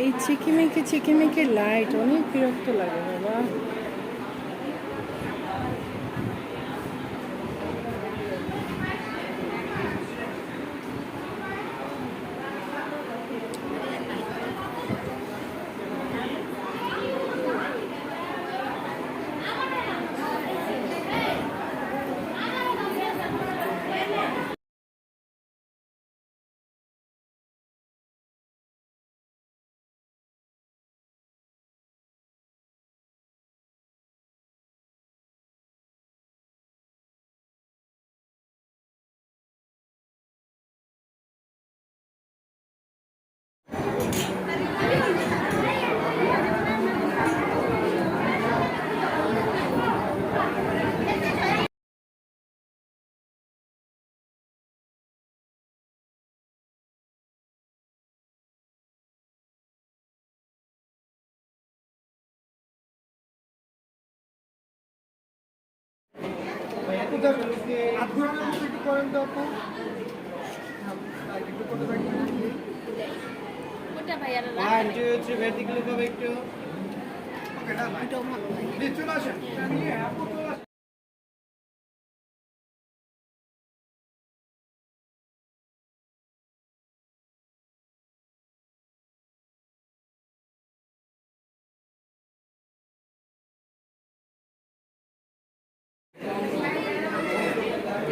এই চিকিমিকি লাইট অনেক বিরক্ত লাগে বাবা।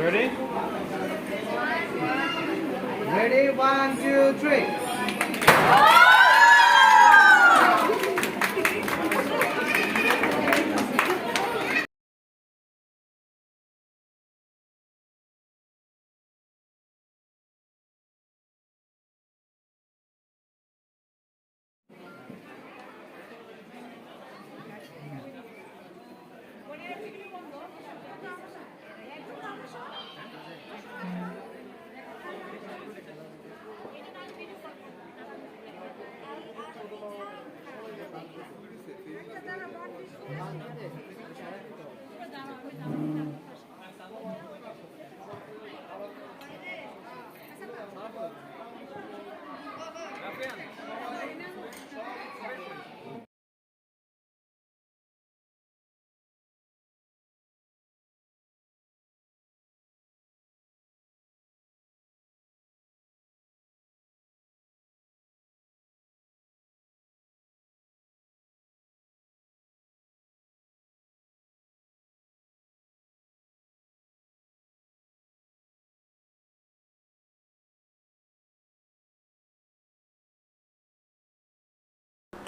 Ready? Ready? 1, 2, 3.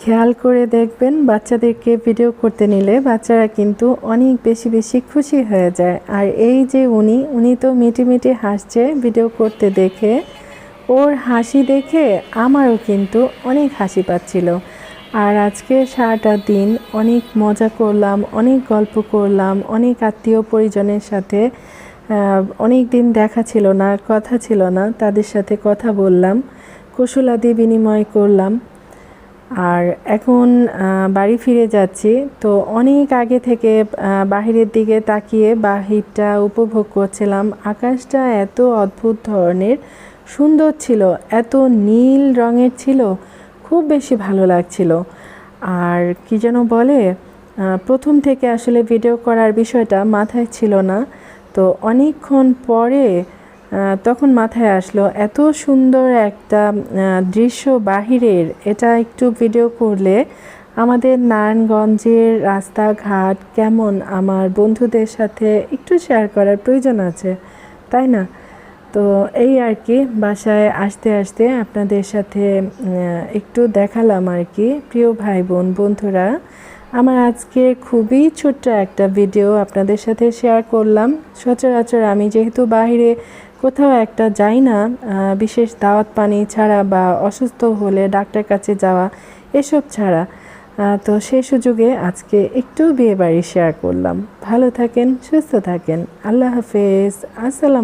খেয়াল করে দেখবেন, বাচ্চাদেরকে ভিডিও করতে নিলে বাচ্চারা কিন্তু অনেক বেশি খুশি হয়ে যায়। আর এই যে উনি তো মিটি হাসছে ভিডিও করতে দেখে। ওর হাসি দেখে আমারও কিন্তু অনেক হাসি পাচ্ছিল। আর আজকে সারাটা দিন অনেক মজা করলাম, অনেক গল্প করলাম, অনেক আত্মীয় পরিজনের সাথে অনেক দিন দেখা ছিল না, কথা ছিল না, তাদের সাথে কথা বললাম, কুশলাদি বিনিময় করলাম। আর এখন বাড়ি ফিরে যাচ্ছি। তো অনেক আগে থেকে বাহিরের দিকে তাকিয়ে বাহিরটা উপভোগ করছিলাম। আকাশটা এত অদ্ভুত ধরনের সুন্দর ছিল, এত নীল রঙের ছিল, খুব বেশি ভালো লাগছিল। আর কি যেন বলে, প্রথম থেকে আসলে ভিডিও করার বিষয়টা মাথায় ছিল না। তো অনেকক্ষণ পরে তখন মাথায় আসলো এত সুন্দর একটা দৃশ্য বাহিরের, এটা একটু ভিডিও করলে আমাদের নারায়ণগঞ্জের রাস্তাঘাট কেমন আমার বন্ধুদের সাথে একটু শেয়ার করার প্রয়োজন আছে, তাই না? তো এই আর কি, বাসায় আসতে আসতে আপনাদের সাথে একটু দেখালাম আর কি। প্রিয় ভাই বোন বন্ধুরা, আমার আজকে খুবই ছোট্ট একটা ভিডিও আপনাদের সাথে শেয়ার করলাম। সচরাচর আমি যেহেতু বাইরে কোথাও একটা যাই না, বিশেষ দাওয়াত পানি ছাড়া বা অসুস্থ হলে ডাক্তার কাছে যাওয়া এসব ছাড়া, তো সেই সুযোগে আজকে একটু বিয়ে বাড়ি শেয়ার করলাম। ভালো থাকেন, সুস্থ থাকেন, আল্লাহ হাফেজ, আসসালাম।